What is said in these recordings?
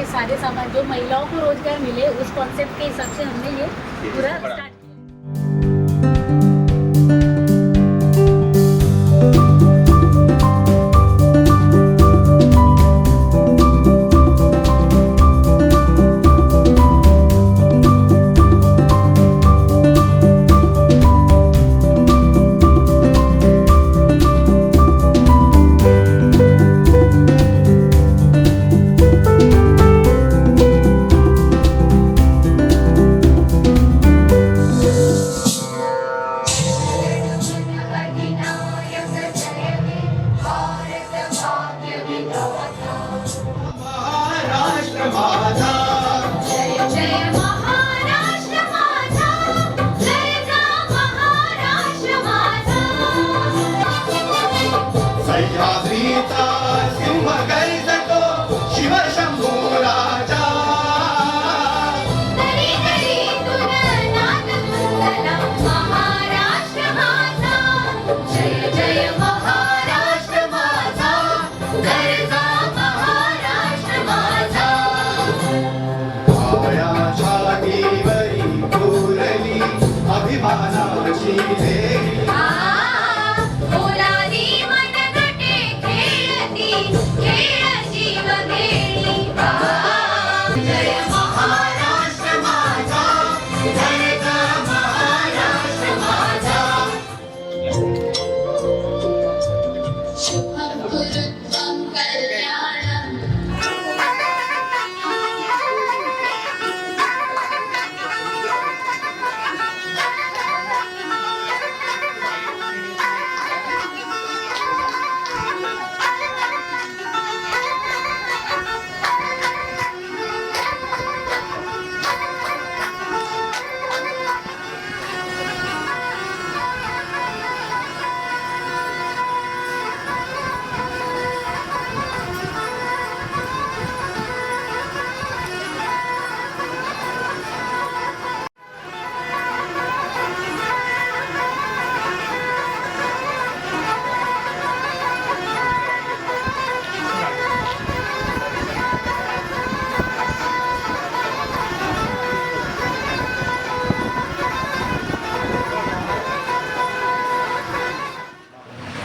सारे सामान जो महिलाओं को रोजगार मिले उस कॉन्सेप्ट के हिसाब से हमने ये पूरा स्टार्ट किया।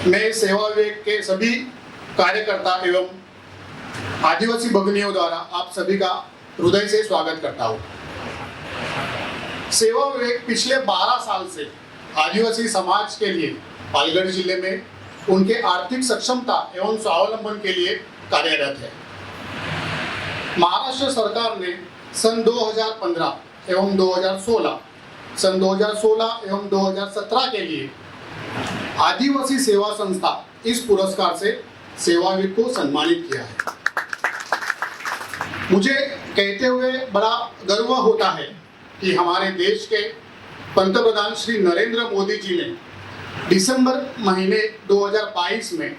मैं सेवा विवेक के सभी कार्यकर्ता एवं आदिवासी भगिनियों द्वारा आप सभी का हृदय से स्वागत करता हूँ। सेवा विवेक पिछले 12 साल से आदिवासी समाज के लिए पालगढ़ जिले में उनके आर्थिक सक्षमता एवं स्वावलंबन के लिए कार्यरत है। महाराष्ट्र सरकार ने सन 2015 एवं 2016, सन 2016 एवं 2017 के लिए आदिवासी सेवा संस्था इस पुरस्कार से सेवाविद को सम्मानित किया है। मुझे कहते हुए बड़ा गर्व होता है कि हमारे देश के पंतप्रधान श्री नरेंद्र मोदी जी ने दिसंबर महीने 2022 में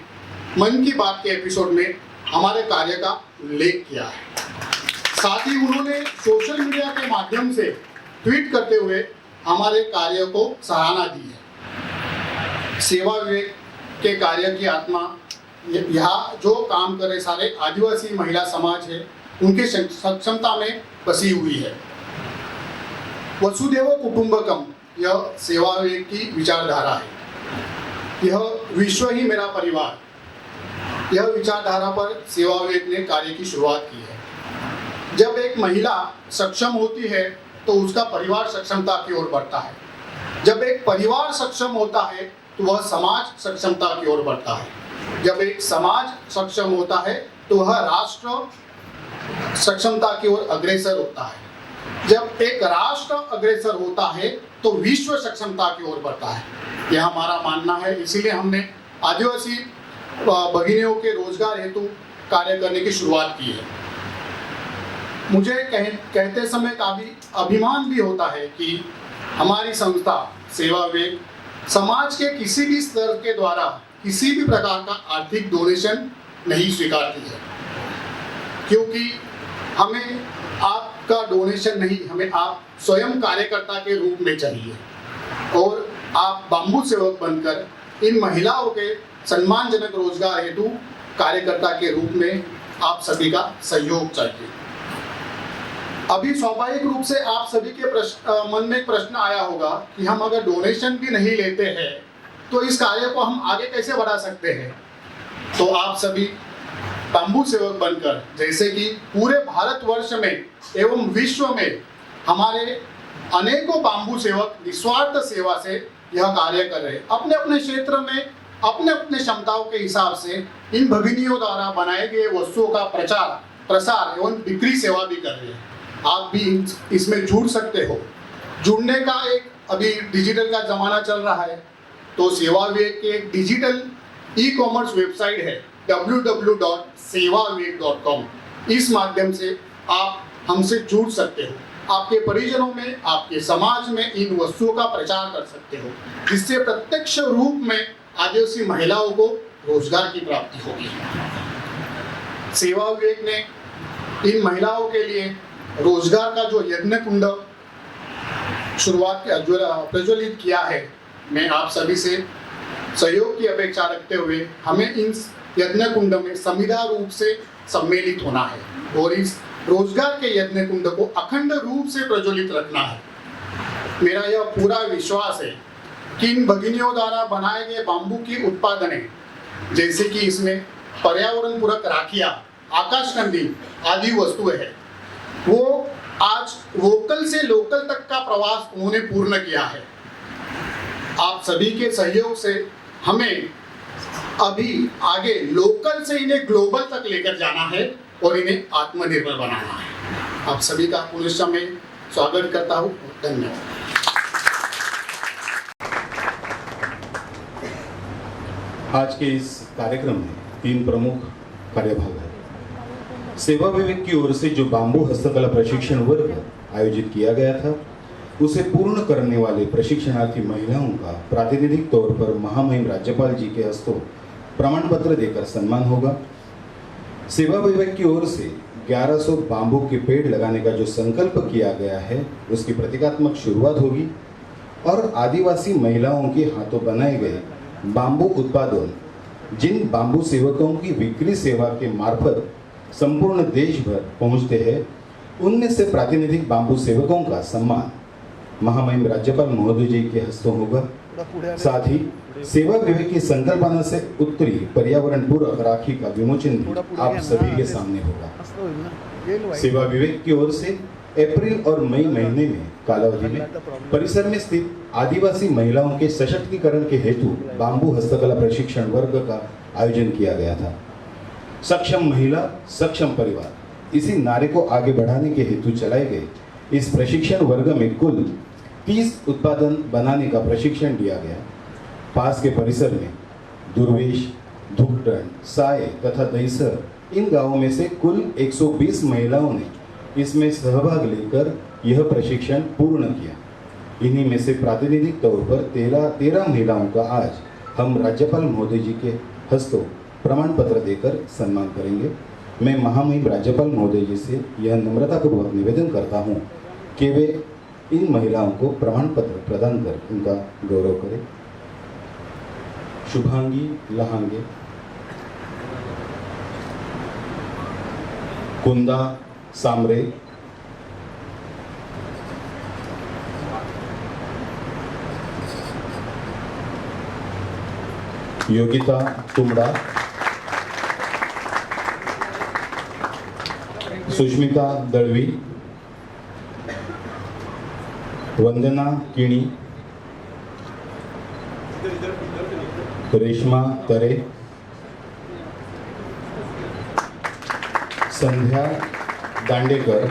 मन की बात के एपिसोड में हमारे कार्य का उल्लेख किया है। साथ ही उन्होंने सोशल मीडिया के माध्यम से ट्वीट करते हुए हमारे कार्य को सराहना दी है। सेवा विवेक के कार्य की आत्मा यहाँ जो काम करे सारे आदिवासी महिला समाज है उनके सक्षमता में बसी हुई है। वसुदेव कुटुंबकम यह सेवा विवेक की विचारधारा है। यह विश्व ही मेरा परिवार, यह विचारधारा पर सेवा विवेक ने कार्य की शुरुआत की है। जब एक महिला सक्षम होती है तो उसका परिवार सक्षमता की ओर बढ़ता है। जब एक परिवार सक्षम होता है तो वह समाज सक्षमता की ओर बढ़ता है। जब एक समाज सक्षम होता है तो वह राष्ट्र सक्षमता की ओर अग्रसर होता है। जब एक राष्ट्र अग्रसर होता है तो विश्व सक्षमता की ओर बढ़ता है, यह हमारा मानना है। इसीलिए हमने आदिवासी भगिनियों के रोजगार हेतु कार्य करने की शुरुआत की है। मुझे कहते समय काफी अभिमान भी होता है कि हमारी संस्था सेवा वेग समाज के किसी भी स्तर के द्वारा किसी भी प्रकार का आर्थिक डोनेशन नहीं स्वीकारती है, क्योंकि हमें आपका डोनेशन नहीं, हमें आप स्वयं कार्यकर्ता के रूप में चाहिए और आप बाम्बू सेवक बनकर इन महिलाओं के सम्मानजनक रोजगार हेतु कार्यकर्ता के रूप में आप सभी का सहयोग चाहिए। अभी स्वाभाविक रूप से आप सभी के मन में एक प्रश्न आया होगा कि हम अगर डोनेशन भी नहीं लेते हैं तो इस कार्य को हम आगे कैसे बढ़ा सकते हैं। तो आप सभी बाम्बू सेवक बनकर, जैसे कि पूरे भारतवर्ष में एवं विश्व में हमारे अनेकों बाम्बू सेवक निस्वार्थ सेवा से यह कार्य कर रहे हैं, अपने अपने क्षेत्र में अपने अपने क्षमताओं के हिसाब से इन भगिनियों द्वारा बनाए गए वस्तुओं का प्रचार प्रसार एवं बिक्री सेवा भी कर रहे हैं। आप भी इसमें जुड़ सकते हो। जुड़ने का एक अभी डिजिटल का जमाना चल रहा है, तो सेवा वेग के एक डिजिटल ई-कॉमर्स वेबसाइट है www.sevaveg.com। इस माध्यम से आप हमसे जुड़ सकते हो, आपके परिजनों में, आपके समाज में इन वस्तुओं का प्रचार कर सकते हो, जिससे प्रत्यक्ष रूप में आदिवासी महिलाओं को रोजगार की प्राप्ति होगी। सेवा वेग ने इन महिलाओं के लिए रोजगार का जो यज्ञ कुंड शुरुआत प्रज्वलित किया है, मैं आप सभी से सहयोग की अपेक्षा रखते हुए हमें इन यज्ञ कुंड में संविधा रूप से सम्मिलित होना है और इस रोजगार के यज्ञ कुंड को अखंड रूप से प्रज्वलित रखना है। मेरा यह पूरा विश्वास है कि इन भगिनियों द्वारा बनाए गए बाम्बू की उत्पादने, जैसे कि इसमें पर्यावरण पूरक राखियां, आकाशकंदी आदि वस्तुएं हैं, वो आज वोकल से लोकल तक का प्रवास उन्होंने पूर्ण किया है। आप सभी के सहयोग से हमें अभी आगे लोकल से इन्हें ग्लोबल तक लेकर जाना है और इन्हें आत्मनिर्भर बनाना है। आप सभी का पुनः मैं स्वागत करता हूँ। धन्यवाद। आज के इस कार्यक्रम में 3 प्रमुख कार्यभाग है। सेवा विवेक की ओर से जो बाम्बू हस्तकला प्रशिक्षण वर्ग आयोजित किया गया था, उसे पूर्ण करने वाले प्रशिक्षणार्थी महिलाओं का प्रातिनिधिक तौर पर महामहिम राज्यपाल जी के हस्तों प्रमाण पत्र देकर सम्मान होगा। सेवा विवेक की ओर से 1100 बाम्बू के पेड़ लगाने का जो संकल्प किया गया है, उसकी प्रतीकात्मक शुरुआत होगी और आदिवासी महिलाओं के हाथों बनाए गए बाम्बू उत्पादन जिन बाम्बू सेवकों की बिक्री सेवा के मार्फत संपूर्ण देश भर पहुंचते हैं, उनमें से प्रातिनिधिक बाम्बू सेवकों का सम्मान महामहिम राज्यपाल महोदय जी के हस्तों होगा। साथ ही सेवा विवेक की संकल्पना से उत्तरी पर्यावरण पूरक राखी का विमोचन भी आप सभी के सामने होगा। सेवा विवेक की ओर से अप्रैल और मई महीने में कालावधि में परिसर में स्थित आदिवासी महिलाओं के सशक्तिकरण के हेतु बाम्बू हस्तकला प्रशिक्षण वर्ग का आयोजन किया गया था। सक्षम महिला सक्षम परिवार, इसी नारे को आगे बढ़ाने के हेतु चलाए गए इस प्रशिक्षण वर्ग में कुल 30 उत्पादन बनाने का प्रशिक्षण दिया गया। पास के परिसर में दुर्वेश, धुकटन, साय तथा दहीसर, इन गांवों में से कुल 120 महिलाओं ने इसमें सहभाग लेकर यह प्रशिक्षण पूर्ण किया। इन्हीं में से प्रातिनिधिक तौर पर 13 महिलाओं का आज हम राज्यपाल महोदय जी के हस्तों प्रमाण पत्र देकर सम्मान करेंगे। मैं महामहिम राज्यपाल महोदय जी से यह नम्रतापूर्वक निवेदन करता हूँ कि वे इन महिलाओं को प्रमाण पत्र प्रदान कर उनका गौरव करें। शुभांगी लहांगे, कुंदा सामरे, योगिता तुमड़ा, सुष्मिता दळवी, वंदना किणी, रेशमा तरे, संध्या दांडेकर,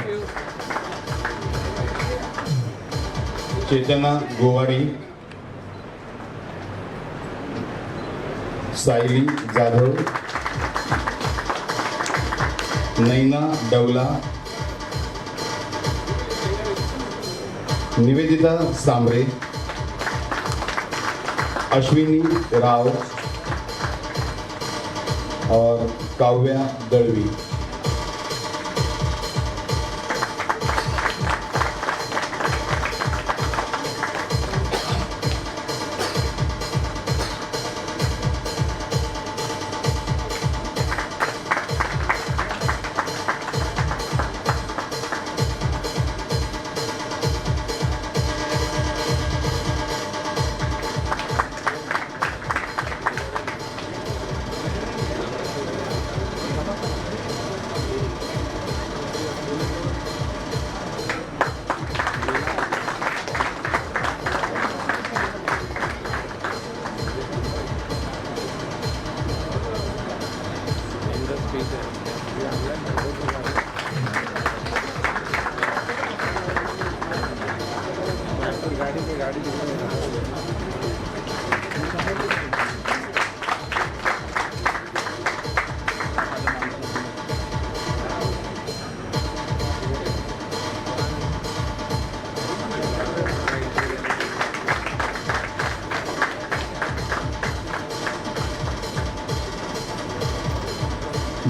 चेतना गोवारी, सायली जाधव, नैना डवला, निवेदिता सांबरे, अश्विनी राव और काव्या दळवी।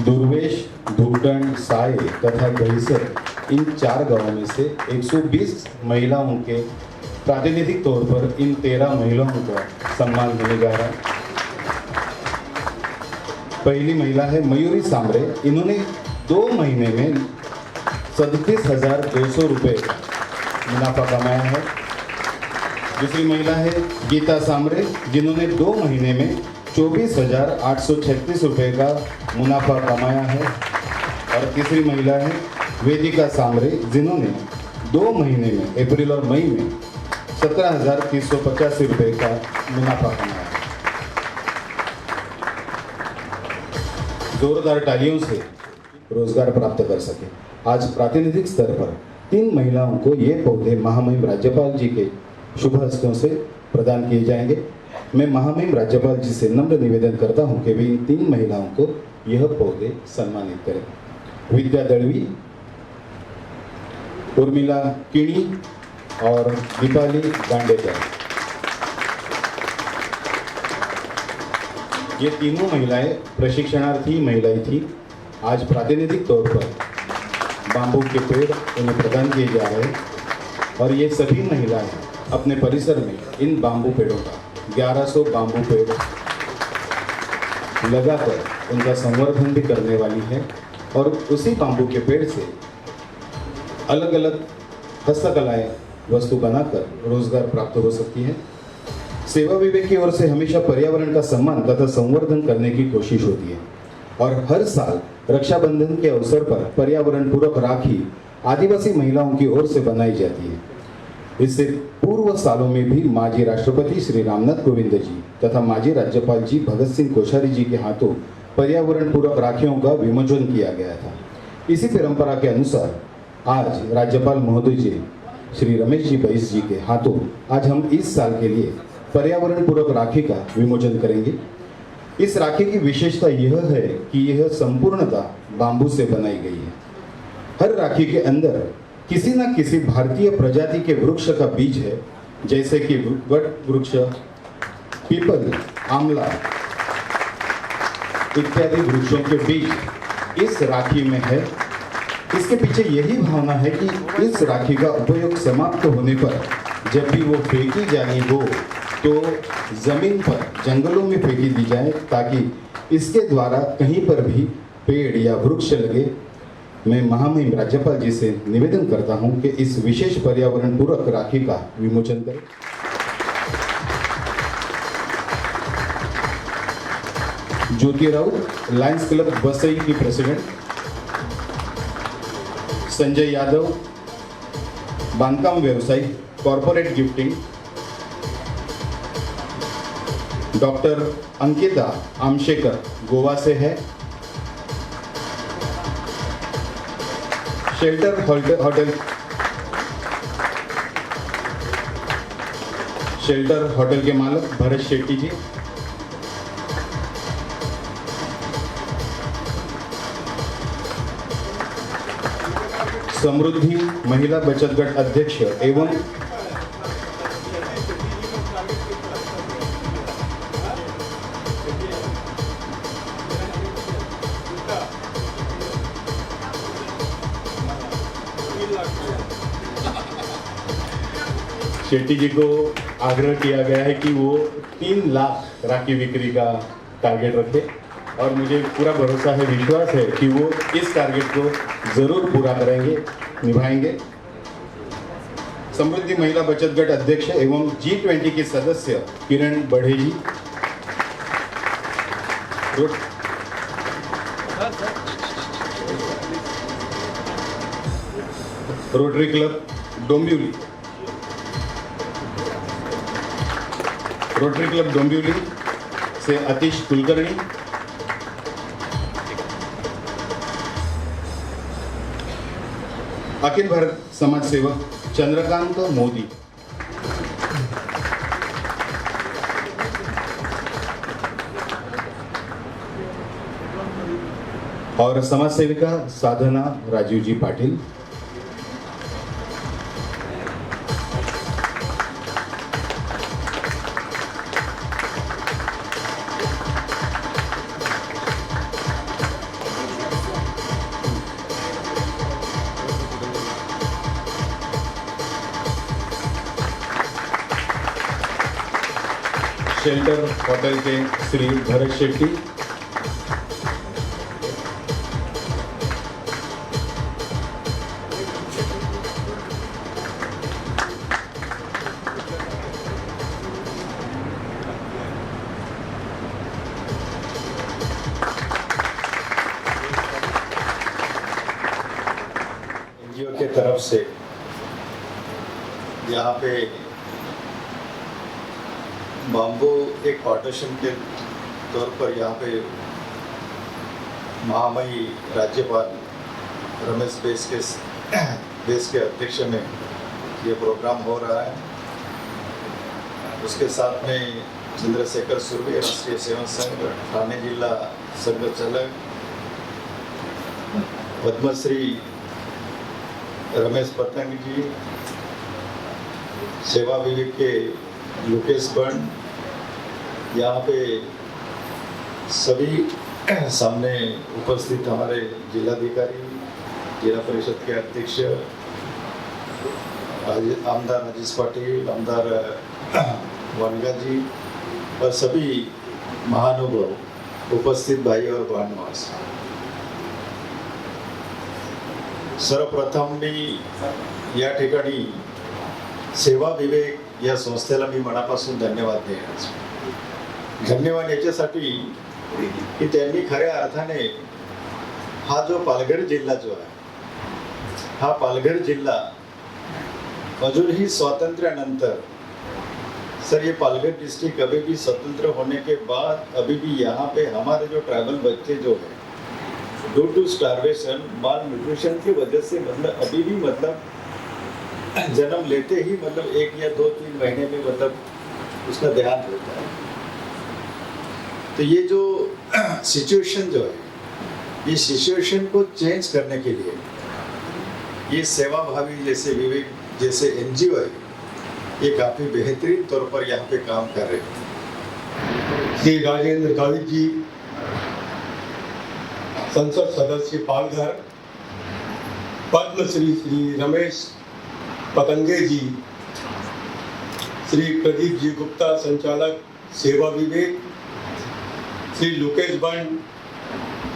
दुर्वेश, धूपगढ़, साय तथा दहीसर इन 4 गांवों में से 120 महिलाओं के प्रातिनिधिक तौर पर इन 13 महिलाओं का सम्मान होने जा रहा है। पहली महिला है मयूरी सांबरे, इन्होंने 2 महीने में 37,200 रुपये मुनाफा कमाया है। दूसरी महिला है गीता सांबरे, जिन्होंने 2 महीने में 24,836 रुपये का मुनाफा कमाया है। और तीसरी महिला है वेदिका सांबरे, जिन्होंने 2 महीने में अप्रैल और मई में 17,385 रुपये का मुनाफा कमाया है। जोरदार तालियों से रोजगार प्राप्त कर सके। आज प्रातिनिधिक स्तर पर 3 महिलाओं को ये पौधे महामहिम राज्यपाल जी के शुभ हस्तों से प्रदान किए जाएंगे। मैं महामहिम राज्यपाल जी से नम्र निवेदन करता हूं कि वे इन 3 महिलाओं को यह पौधे सम्मानित करें। विद्या दळवी, उर्मिला किणी और दीपाली दांडेकर। ये तीनों महिलाएं प्रशिक्षणार्थी महिलाएं थी। आज प्रातिनिधिक तौर पर बांबू के पेड़ उन्हें प्रदान किए जा रहे हैं और ये सभी महिलाएं अपने परिसर में इन बांबू पेड़ों का 1100 बांबू पेड़ लगाकर उनका संवर्धन भी करने वाली है और उसी बांबू के पेड़ से अलग अलग हस्तकलाएं वस्तु बनाकर रोजगार प्राप्त हो सकती है। सेवा विभाग की ओर से हमेशा पर्यावरण का सम्मान तथा संवर्धन करने की कोशिश होती है और हर साल रक्षाबंधन के अवसर पर पर्यावरण पूरक राखी आदिवासी महिलाओं की ओर से बनाई जाती है। इससे पूर्व सालों में भी माजी राष्ट्रपति श्री रामनाथ कोविंद जी तथा माजी राज्यपाल जी भगत सिंह कोश्यारी जी के हाथों पर्यावरण पूरक राखियों का विमोचन किया गया था। इसी परंपरा के अनुसार आज राज्यपाल महोदय जी श्री रमेश जी बैस जी के हाथों आज हम इस साल के लिए पर्यावरण पूरक राखी का विमोचन करेंगे। इस राखी की विशेषता यह है कि यह संपूर्णतः बांबू से बनाई गई है। हर राखी के अंदर किसी न किसी भारतीय प्रजाति के वृक्ष का बीज है, जैसे कि वट वृक्ष, पीपल, आंवला इत्यादि वृक्षों के बीज इस राखी में है। इसके पीछे यही भावना है कि इस राखी का उपयोग समाप्त होने पर जब भी वो फेंकी जानी हो तो जमीन पर जंगलों में फेंकी दी जाए, ताकि इसके द्वारा कहीं पर भी पेड़ या वृक्ष लगे। मैं महामहिम राज्यपाल जी से निवेदन करता हूं कि इस विशेष पर्यावरण पूरक राखी का विमोचन करें। ज्योति राउत, लायंस क्लब बसई की प्रेसिडेंट। संजय यादव, बांधकाम व्यवसायी, corporate gifting. Doctor Ankita Amshekar Goa से है। शेल्टर होटल के मालिक भरत शेट्टी जी, समृद्धि महिला बचत गट अध्यक्ष एवं शेट्टी जी को आग्रह किया गया है कि वो 3 लाख राखी बिक्री का टारगेट रखे और मुझे पूरा भरोसा है, विश्वास है कि वो इस टारगेट को जरूर पूरा करेंगे, निभाएंगे। समृद्धि महिला बचत गट अध्यक्ष एवं G20 के सदस्य किरण बढ़े जी, रोटरी क्लब डोंबिवली से अतीश कुलकर्णी, अखिल भारत समाज सेवक चंद्रकांत मोदी, और समाज सेविका साधना राजीव जी पाटिल। शेल्टर होटल के श्री भरत शेट्टी, एनजीओ के तरफ से यहाँ पे बाम्बू एक पार्टीशन के तौर पर यहाँ पे महामहिम राज्यपाल रमेश बैस के अध्यक्ष में ये प्रोग्राम हो रहा है। उसके साथ में चंद्रशेखर सुर्वे राष्ट्रीय सेवा संघ ठाणे जिला संघ चालक, पद्मश्री रमेश पतंग जी, सेवा विवेक के लुकेश बंड, यहाँ पे सभी सामने उपस्थित हमारे जिलाधिकारी, जिला परिषद के अध्यक्ष आमदार राजेश पाटिल, आमदार वनगा जी और सभी महानुभाव उपस्थित भाई और बहनों, सर्वप्रथम मी या ठिकाणी सेवा विवेक या संस्थेला मी मनापासून धन्यवाद देण्याचा। धन्यवाद याच्यासाठी की त्यांनी खऱ्या अर्थाने हा जो पालघर जिल्हा जो आहे, हा पालघर जिल्हा अजूनही स्वातंत्र्यानंतर, सर ये पालघर डिस्ट्रिक्ट अभी भी स्वतंत्र होने के बाद अभी भी यहाँ पे हमारे जो ट्राइबल बच्चे जो है due to starvation, malnutrition की वजह से मतलब अभी भी मतलब जन्म लेते ही मतलब 1 या 2-3 महीने में मतलब उसका देहांत होता है। तो ये जो सिचुएशन जो है, ये सिचुएशन को चेंज करने के लिए ये सेवाभावी जैसे विवेक जैसे एनजीओ है, ये काफी बेहतरीन तौर पर यहाँ पे काम कर रहे हैं। श्री राजेंद्र गावित जी, संसद सदस्य पालघर, पद्मश्री श्री रमेश पतंगे जी, श्री प्रदीप जी गुप्ता संचालक सेवा विवेक, श्री लुकेश बंड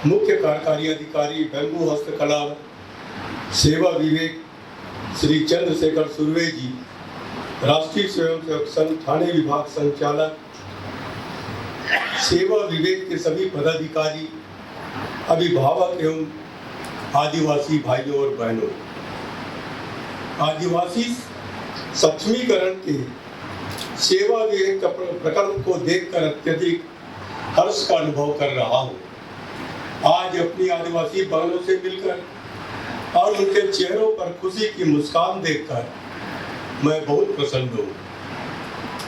मुख्य कार्यकारी अधिकारी बैम्बू हस्तकला सेवा विवेक, श्री चंद्रशेखर सुर्वे जी राष्ट्रीय स्वयंसेवक संघ ठाणे विभाग संचालक, सेवा विवेक के सभी पदाधिकारी, अभिभावक एवं आदिवासी भाइयों और बहनों, आदिवासी सक्षमीकरण के सेवा विवेक प्रकल्प को देखकर अत्यधिक हर्ष का अनुभव कर रहा हूँ। आज अपनी आदिवासी बहनों से मिलकर और उनके चेहरों पर खुशी की मुस्कान देखकर मैं बहुत प्रसन्न हूँ।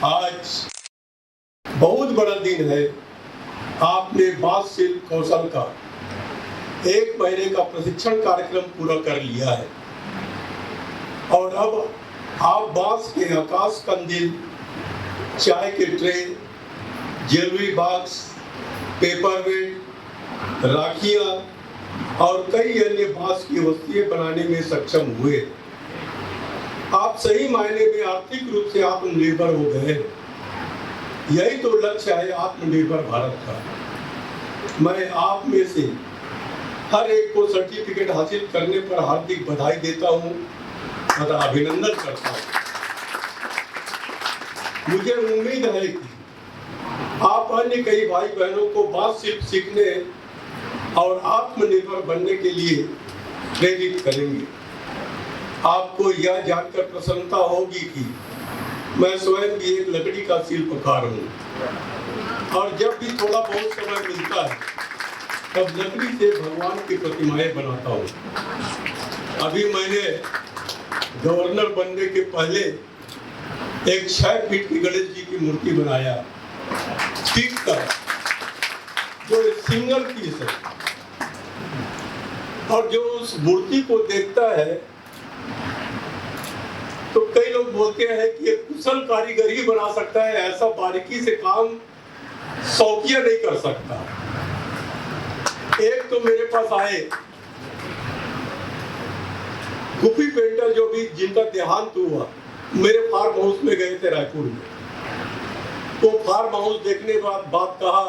आज बहुत बड़ा दिन है। आपने बांस शिल्प कौशल का 1 महीने का प्रशिक्षण कार्यक्रम पूरा कर लिया है और अब आप बांस के आकाश कंदील, चाय के tray, jewellery box, paperweight, राखियाँ और कई अन्य बांस की वस्तुएं बनाने में सक्षम हुए। आप सही मायने में आर्थिक रूप से आत्मनिर्भर हो गए। यही तो लक्ष्य है आत्मनिर्भर भारत का। मैं आप में से हर एक को सर्टिफिकेट हासिल करने पर हार्दिक बधाई देता हूँ तथा अभिनंदन करता हूँ। मुझे उम्मीद है कि आप अन्य कई भाई बहनों को बांस शिल्प सीखने और आत्मनिर्भर बनने के लिए प्रेरित करेंगे। आपको यह जानकर प्रसन्नता होगी कि मैं स्वयं भी एक लकड़ी का शिल्पकार हूँ और जब भी थोड़ा बहुत समय मिलता है तब लकड़ी से भगवान की प्रतिमाएं बनाता हूँ। अभी मैंने गवर्नर बनने के पहले एक 6 फीट की गणेश जी की मूर्ति बनाया, ठीक कर, जो सिंगल पीस है। और जो उस मूर्ति को देखता है तो कई लोग बोलते हैं कि एक कुशल कारीगर ही बना सकता है, ऐसा बारीकी से काम शौकिया नहीं कर सकता। एक तो मेरे पास आए गुफी पेंटर, जो भी जिनका देहांत हुआ, मेरे फार्म हाउस में गए थे रायपुर में। तो फार्म हाउस देखने के बाद बात कहा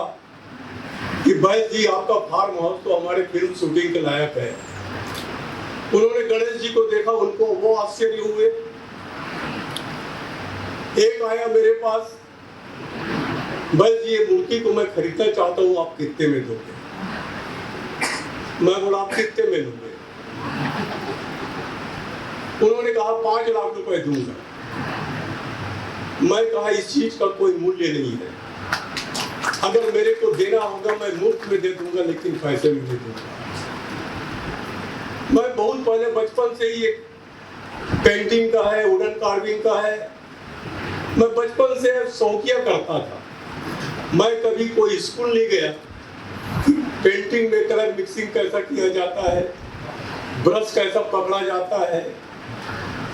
कि भाई जी आपका फार्म हाउस तो हमारे फिल्म शूटिंग के लायक है। उन्होंने गणेश जी को देखा, उनको वो आश्चर्य हुए। एक आया मेरे पास, भाई जी ये मूर्ति को मैं खरीदना चाहता हूँ, आप कितने में दोगे? मैं बोला आप कितने में दोगे? उन्होंने कहा 5 लाख रुपए दूंगा। मैं कहा इस चीज का कोई मूल्य नहीं है, अगर मेरे को देना होगा मैं मुफ्त में दे दूंगा, लेकिन पैसे में दे दूंगा। मैं बहुत पहले बचपन से ही एक पेंटिंग का है, वुडन कार्विंग का है, मैं बचपन से शौकिया करता था। मैं कभी कोई स्कूल नहीं गया, पेंटिंग में कलर मिक्सिंग कैसा किया जाता है, ब्रश कैसा पकड़ा जाता है,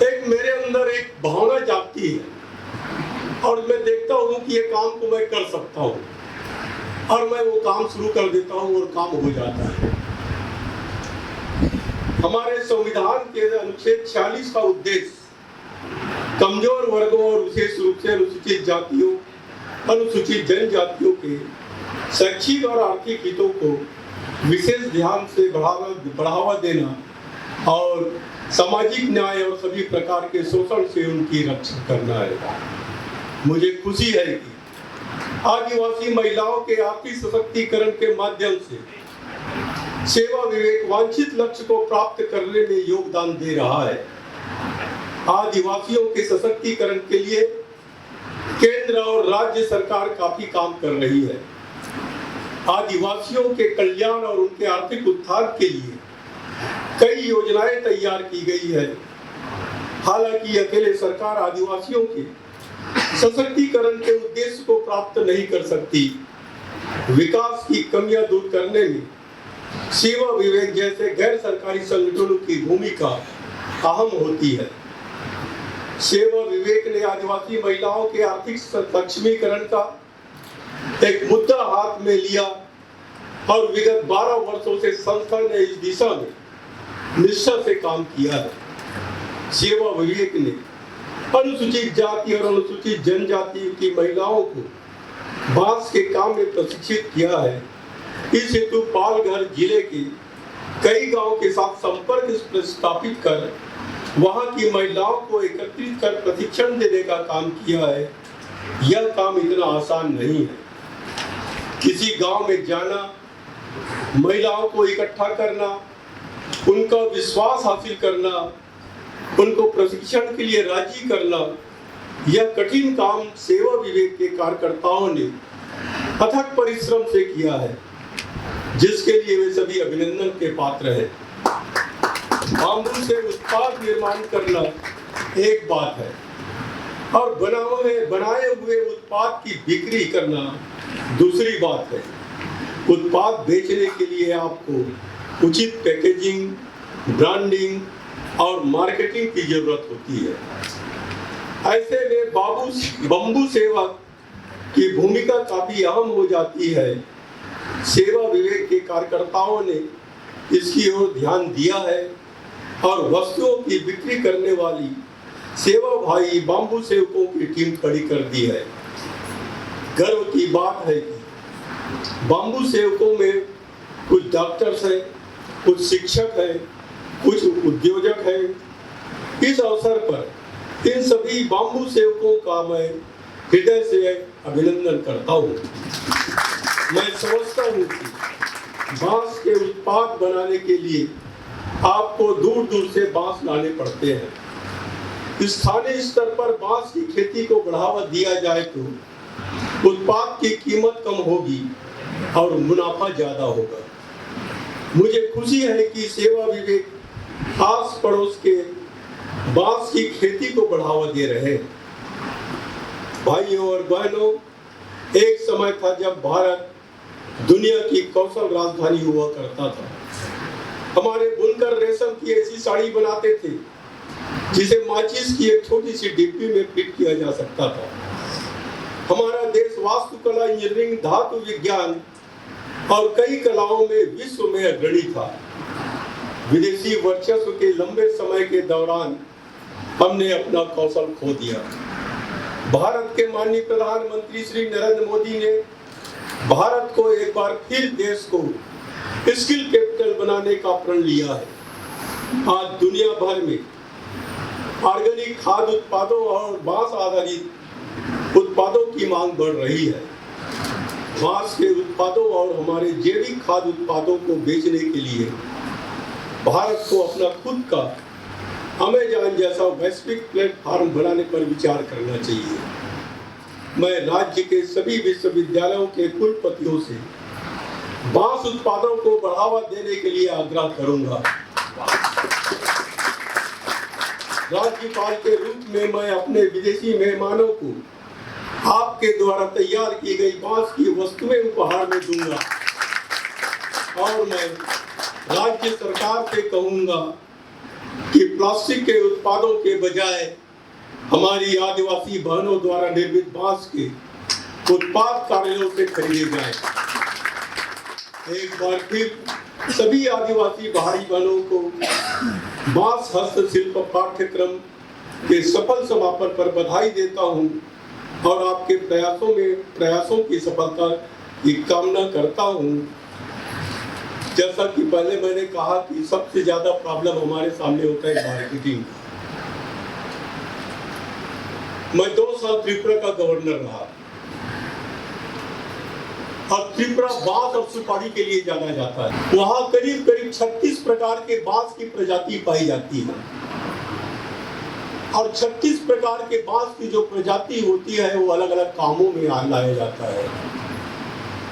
एक मेरे अंदर एक भावना जागती है और मैं देखता हूँ कि ये काम को मैं कर सकता हूँ और मैं वो काम शुरू कर देता हूँ और काम हो जाता है। हमारे संविधान के अनुच्छेद 46 का उद्देश्य कमजोर वर्गों और विशेष रूप से अनुसूचित जातियों, अनुसूचित जनजातियों के शैक्षिक और आर्थिक हितों को विशेष ध्यान से बढ़ावा देना और सामाजिक न्याय और सभी प्रकार के शोषण से उनकी रक्षा करना है। मुझे खुशी है कि आदिवासी महिलाओं के आर्थिक सशक्तिकरण के माध्यम से सेवा विवेक वांछित लक्ष्य को प्राप्त करने में योगदान दे रहा है। आदिवासियों के सशक्तिकरण के लिए केंद्र और राज्य सरकार काफी काम कर रही है। आदिवासियों के कल्याण और उनके आर्थिक उत्थान के लिए कई योजनाएं तैयार की गई है। हालांकि अकेले सरकार आदिवासियों के सशक्तिकरण के उद्देश्य को प्राप्त नहीं कर सकती। विकास की कमियां दूर करने में सेवा विवेक जैसे गैर सरकारी संगठनों की भूमिका अहम होती है। सेवा विवेक ने आदिवासी महिलाओं के आर्थिक सक्षमीकरण का एक मुद्दा हाथ में लिया और विगत 12 वर्षों से संस्था ने इस दिशा में निष्ठा से काम किया है। सेवा विवेक ने अनुसूचित जाति और अनुसूचित जनजाति की महिलाओं को बांस के काम में प्रशिक्षित किया है। इस हेतु पालघर जिले के कई गांव के साथ संपर्क स्थापित कर वहां की महिलाओं को एकत्रित कर प्रशिक्षण देने का काम किया है। यह काम इतना आसान नहीं है। किसी गांव में जाना, महिलाओं को इकट्ठा करना, उनका विश्वास हासिल करना, उनको प्रशिक्षण के लिए राजी करना, यह कठिन काम सेवा विवेक के कार्यकर्ताओं ने अथक परिश्रम से किया है, जिसके लिए वे सभी अभिनंदन के पात्र हैं। बाम्बू से उत्पाद निर्माण करना एक बात है और बनाए हुए उत्पाद की बिक्री करना दूसरी बात है। उत्पाद बेचने के लिए आपको उचित पैकेजिंग, ब्रांडिंग और मार्केटिंग की जरूरत होती है। ऐसे में बम्बू सेवा की भूमिका काफी अहम हो जाती है। सेवा विवेक के कार्यकर्ताओं ने इसकी ओर ध्यान दिया है और वस्तुओं की बिक्री करने वाली सेवा भाई बाम्बू सेवकों की टीम खड़ी कर दी है। गर्व की बात है कि बाम्बू सेवकों में कुछ डॉक्टर्स हैं, कुछ शिक्षक हैं, कुछ उद्योजक हैं। इस अवसर पर इन सभी बाम्बू सेवकों का मैं हृदय से अभिनंदन करता हूँ। मैं समझता हूँ कि बांस के उत्पाद बनाने के लिए आपको दूर दूर से बांस लाने पड़ते हैं। स्थानीय स्तर पर बांस की खेती को बढ़ावा दिया जाए तो उत्पाद की कीमत कम होगी और मुनाफा ज्यादा होगा। मुझे खुशी है कि सेवा विवेक आस पड़ोस के बांस की खेती को बढ़ावा दे रहे हैं। भाइयों और बहनों, एक समय था जब भारत दुनिया की कौशल राजधानी हुआ करता था। हमारे बुनकर रेशम की ऐसी साड़ी बनाते थे जिसे माचिस की एक छोटी सी डिब्बी में फिट किया जा सकता था। हमारा देश वास्तुकला, इंजीनियरिंग, धातु विज्ञान और कई कलाओं में विश्व में अग्रणी था। विदेशी वर्चस्व के लंबे समय के दौरान हमने अपना कौशल खो दिया। भारत के माननीय प्रधानमंत्री श्री नरेंद्र मोदी ने भारत को एक बार फिर देश को स्किल कैपिटल बनाने का प्रण लिया है। आज दुनिया भर में ऑर्गेनिक खाद्य उत्पादों और बांस आधारित उत्पादों की मांग बढ़ रही है। बांस के उत्पादों और हमारे जैविक खाद्य उत्पादों को बेचने के लिए भारत को अपना खुद का अमेज़न जैसा वैश्विक प्लेटफॉर्म बनाने पर विचार करना चाहिए। मैं राज्य के सभी विश्वविद्यालयों के कुलपतियों से बांस उत्पादों को बढ़ावा देने के लिए आग्रह करूंगा। राज्यपाल के रूप में मैं अपने विदेशी मेहमानों को आपके द्वारा तैयार की गई बांस की वस्तुएं उपहार में दूंगा और मैं राज्य सरकार से कहूंगा कि प्लास्टिक के उत्पादों के बजाय हमारी आदिवासी बहनों द्वारा निर्मित बांस के उत्पाद कार्यालयों से खरीदे जाए। एक बार फिर सभी आदिवासी भाई बहनों को बांस हस्तशिल्प पाठ्यक्रम के सफल समापन पर बधाई देता हूं और आपके प्रयासों की सफलता की कामना करता हूं। जैसा कि पहले मैंने कहा कि सबसे ज्यादा प्रॉब्लम हमारे सामने होता है मार्केटिंग। मैं 2 साल त्रिपुरा का गवर्नर रहा और त्रिपुरा बांस और सुपारी के लिए जाना जाता है। वहां करीब 36 प्रकार के बांस की प्रजाति पाई जाती है और 36 प्रकार के बांस की जो प्रजाति होती है वो अलग अलग कामों में लाया जाता है।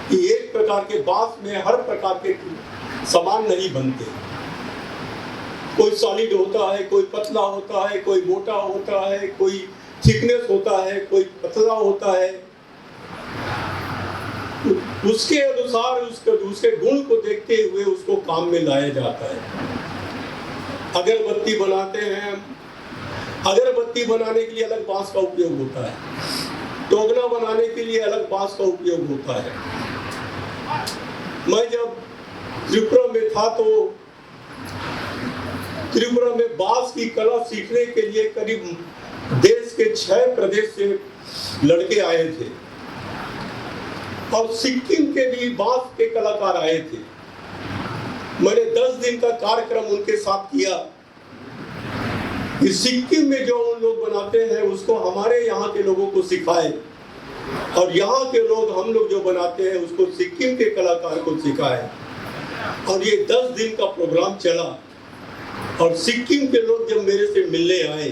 कि एक प्रकार के बांस में हर प्रकार के सामान नहीं बनते। कोई सॉलिड होता है, कोई पतला होता है, कोई मोटा होता है, कोई थिकनेस होता है, कोई पतला होता है। उसके अनुसार उसके गुण को देखते हुए उसको काम में लाया जाता है। अगरबत्ती बनाते हैं, अगरबत्ती बनाने के लिए अलग बांस का उपयोग होता है। टोगना बनाने के लिए अलग बांस का उपयोग होता है। मैं जब त्रिपुरा में था तो त्रिपुरा में बांस की कला सीखने के लिए करीब देश के 6 प्रदेश से लड़के आए थे और सिक्किम के भी बांस के कलाकार आए थे। मैंने 10 दिन का कार्यक्रम उनके साथ किया कि सिक्किम में जो उन लोग बनाते हैं उसको हमारे यहाँ के लोगों को सिखाए और यहाँ के लोग हम लोग जो बनाते हैं उसको सिक्किम के कलाकार को सिखाए। और ये 10 दिन का प्रोग्राम चला और सिक्किम के लोग जब मेरे से मिलने आए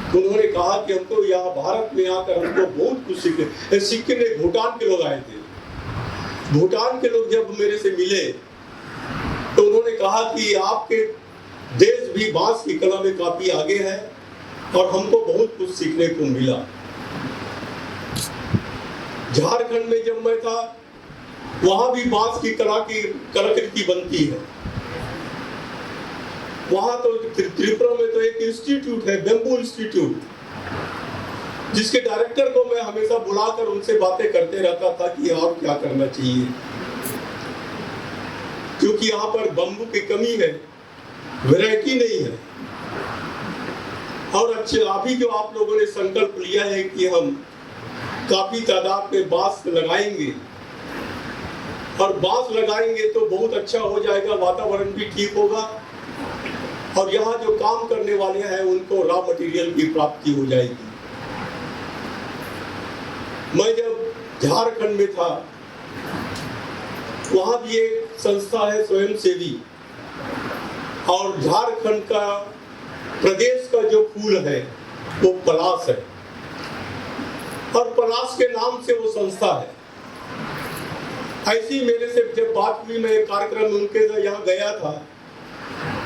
तो उन्होंने कहा कि हमको यहाँ भारत में आकर हमको बहुत कुछ सीखे। सिक्किम में भूटान के लोग आए थे। भूटान के लोग जब मेरे से मिले तो उन्होंने कहा कि आपके देश भी बांस की कला में काफी आगे है और हमको बहुत कुछ सीखने को मिला। झारखंड में जब मैं था वहां भी बांस की कलाकृति बनती है। वहां तो त्रिपुरा में तो एक इंस्टीट्यूट है, बेम्बू इंस्टीट्यूट, जिसके डायरेक्टर को मैं हमेशा बुलाकर उनसे बातें करते रहता था कि और क्या करना चाहिए, क्योंकि यहाँ पर बम्बू की कमी है, वैरायटी नहीं है। और अच्छे अभी जो आप लोगों ने संकल्प लिया है कि हम काफी तादाद में बांस लगाएंगे, और बांस लगाएंगे तो बहुत अच्छा हो जाएगा, वातावरण भी ठीक होगा और यहाँ जो काम करने वाले हैं उनको रॉ मटेरियल की प्राप्ति हो जाएगी। मैं जब झारखंड में था वहां भी एक संस्था है स्वयंसेवी, और झारखंड का प्रदेश का जो फूल है वो पलाश है, और पलाश के नाम से वो संस्था है। ऐसी मेरे से जब बात हुई, मैं एक कार्यक्रम में उनके यहाँ गया था,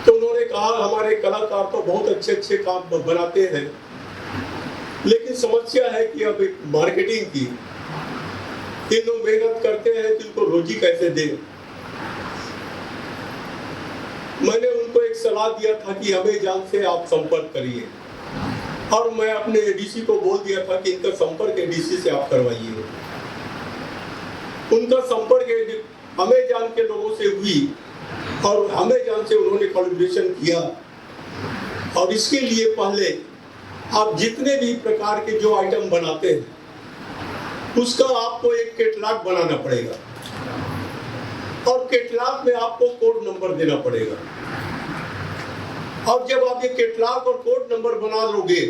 तो उन्होंने कहा हमारे कलाकार तो बहुत अच्छे अच्छे काम बनाते हैं, लेकिन समस्या है कि अब एक मार्केटिंग की, ये लोग मेहनत करते हैं कि उनको रोजी कैसे दें। मैंने उनको एक सलाह दिया था कि अमेज़न से आप संपर्क करिए, और मैं अपने एडीसी को बोल दिया था कि इनका संपर्क एडीसी से आप करवाइए। उनका संपर्क अमेज़न के लोगों से हुई और अमेज़न से उन्होंने कोलैबोरेशन किया, और इसके लिए पहले आप जितने भी प्रकार के जो आइटम बनाते हैं उसका आपको एक कैटलॉग बनाना पड़ेगा, और कैटलॉग में आपको कोड नंबर देना पड़ेगा। और जब आप ये कैटलॉग और कोड नंबर बना लोगे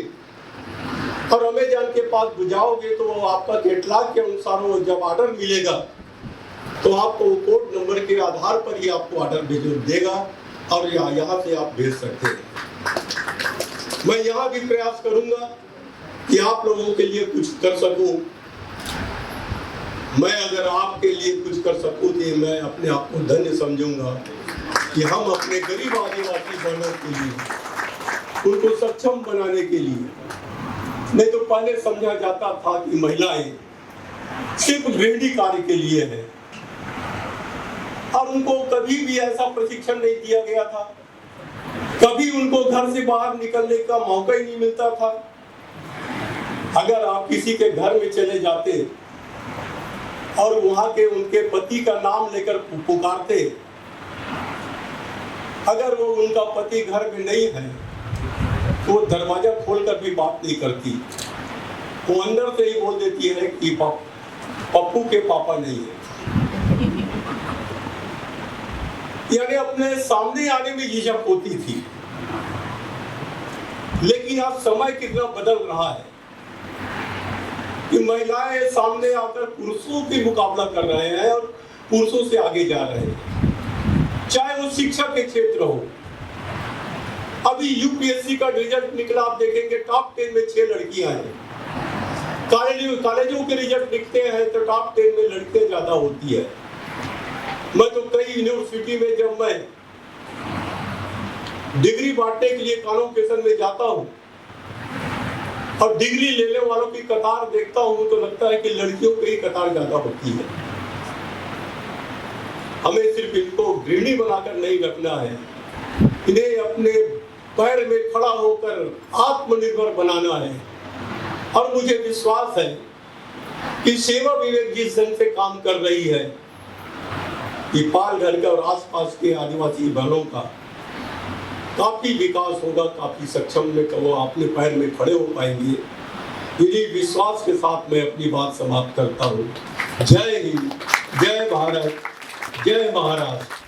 और अमेज़न के पास बुझाओगे, तो वो आपका कैटलॉग के अनुसार वो जब ऑर्डर मिलेगा तो आपको कोड नंबर के आधार पर ही आपको ऑर्डर देगा, और यहाँ से आप भेज सकते हैं। मैं यहाँ भी प्रयास करूंगा कि आप लोगों के लिए कुछ कर सकूं। मैं अगर आपके लिए कुछ कर सकूं तो मैं अपने आप को धन्य समझूंगा कि हम अपने गरीब आदिवासी बहनों के लिए, उनको सक्षम बनाने के लिए, नहीं तो पहले समझा जाता था कि महिलाएं सिर्फ गृहिणी कार्य के लिए है, और उनको कभी भी ऐसा प्रशिक्षण नहीं दिया गया था, कभी उनको घर से बाहर निकलने का मौका ही नहीं मिलता था। अगर आप किसी के घर में चले जाते और वहां के उनके पति का नाम लेकर पुकारते, अगर वो उनका पति घर में नहीं है तो वो दरवाजा खोलकर भी बात नहीं करती, वो अंदर से ही बोल देती है कि पप्पू के पापा नहीं है। यानी अपने सामने आने में झिझक होती थी। लेकिन अब समय कितना बदल रहा है कि महिलाएं सामने आकर पुरुषों की मुकाबला कर रहे हैं और पुरुषों से आगे जा रहे हैं, चाहे वो शिक्षा के क्षेत्र हो। अभी यूपीएससी का रिजल्ट निकला, आप देखेंगे टॉप 10 में 6 लड़कियां हैं। कॉलेजों के रिजल्ट निकलते हैं तो टॉप 10 में लड़कियां ज्यादा होती है। मैं तो कई यूनिवर्सिटी में जब मैं डिग्री बांटने के लिए कॉन्वोकेशन में जाता हूँ और डिग्री लेने वालों की कतार देखता हूँ तो लगता है कि लड़कियों की कतार ज्यादा होती है। हमें सिर्फ इनको गृहिणी बनाकर नहीं रखना है, इन्हें अपने पैर में खड़ा होकर आत्मनिर्भर बनाना है। और मुझे विश्वास है कि सेवा विवेक जिस ढंग से काम कर रही है कि पालघर के और आसपास के आदिवासी बहनों का काफी विकास होगा, काफी सक्षम में वो अपने पैर में खड़े हो पाएंगे। इन्हीं विश्वास के साथ मैं अपनी बात समाप्त करता हूँ। जय हिंद, जय भारत, जय महाराष्ट्र।